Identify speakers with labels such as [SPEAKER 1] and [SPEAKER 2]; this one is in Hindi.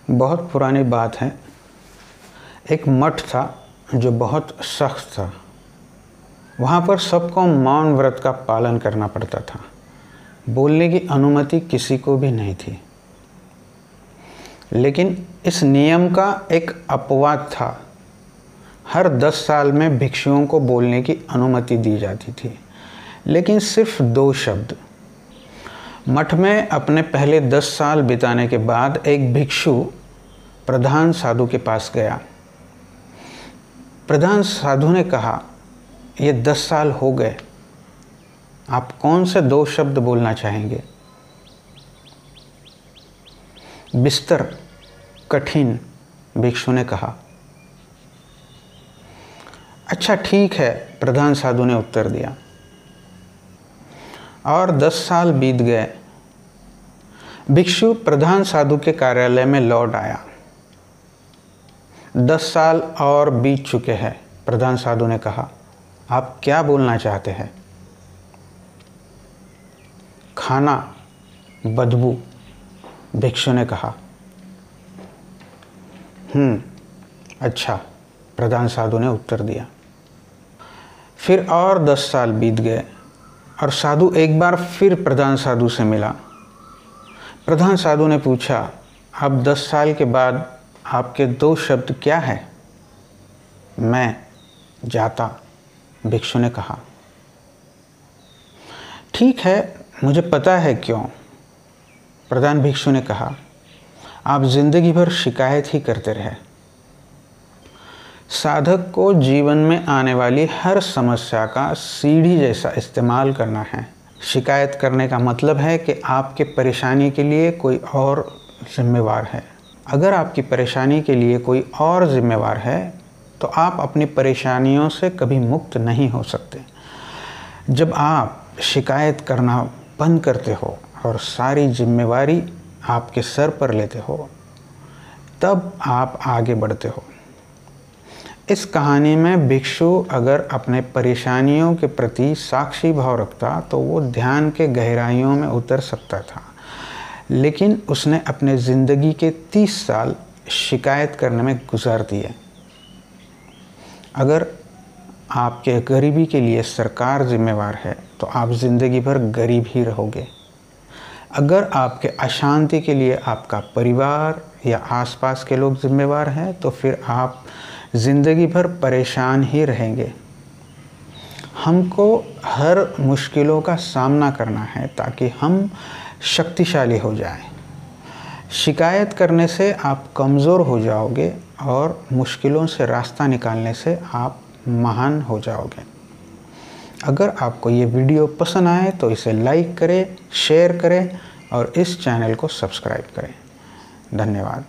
[SPEAKER 1] बहुत पुरानी बात है। एक मठ था जो बहुत सख्त था। वहाँ पर सबको मौन व्रत का पालन करना पड़ता था। बोलने की अनुमति किसी को भी नहीं थी। लेकिन इस नियम का एक अपवाद था। हर 10 साल में भिक्षुओं को बोलने की अनुमति दी जाती थी, लेकिन सिर्फ 2 शब्द। मठ में अपने पहले 10 साल बिताने के बाद एक भिक्षु प्रधान साधु के पास गया। प्रधान साधु ने कहा, ये 10 साल हो गए, आप कौन से 2 शब्द बोलना चाहेंगे? बिस्तर कठिन, भिक्षु ने कहा। अच्छा ठीक है, प्रधान साधु ने उत्तर दिया। और 10 साल बीत गए। भिक्षु प्रधान साधु के कार्यालय में लौट आया। 10 साल और बीत चुके हैं। प्रधान साधु ने कहा, आप क्या बोलना चाहते हैं? खाना, बदबू, भिक्षु ने कहा। अच्छा, प्रधान साधु ने उत्तर दिया। फिर और 10 साल बीत गए और साधु एक बार फिर प्रधान साधु से मिला। प्रधान साधु ने पूछा, अब 10 साल के बाद आपके 2 शब्द क्या है? मैं जाता, भिक्षु ने कहा। ठीक है, मुझे पता है क्यों, प्रधान भिक्षु ने कहा। आप जिंदगी भर शिकायत ही करते रहे। साधक को जीवन में आने वाली हर समस्या का सीढ़ी जैसा इस्तेमाल करना है। शिकायत करने का मतलब है कि आपके परेशानी के लिए कोई और जिम्मेवार है। अगर आपकी परेशानी के लिए कोई और जिम्मेवार है तो आप अपनी परेशानियों से कभी मुक्त नहीं हो सकते। जब आप शिकायत करना बंद करते हो और सारी जिम्मेवारी आपके सर पर लेते हो, तब आप आगे बढ़ते हो। इस कहानी में भिक्षु अगर अपने परेशानियों के प्रति साक्षी भाव रखता तो वो ध्यान के गहराइयों में उतर सकता था, लेकिन उसने अपने ज़िंदगी के 30 साल शिकायत करने में गुजार दिए। अगर आपके गरीबी के लिए सरकार जिम्मेवार है तो आप ज़िंदगी भर गरीब ही रहोगे। अगर आपके अशांति के लिए आपका परिवार या आसपास के लोग जिम्मेवार हैं तो फिर आप ज़िंदगी भर परेशान ही रहेंगे। हमको हर मुश्किलों का सामना करना है ताकि हम शक्तिशाली हो जाएं। शिकायत करने से आप कमज़ोर हो जाओगे और मुश्किलों से रास्ता निकालने से आप महान हो जाओगे। अगर आपको ये वीडियो पसंद आए तो इसे लाइक करें, शेयर करें और इस चैनल को सब्सक्राइब करें। धन्यवाद।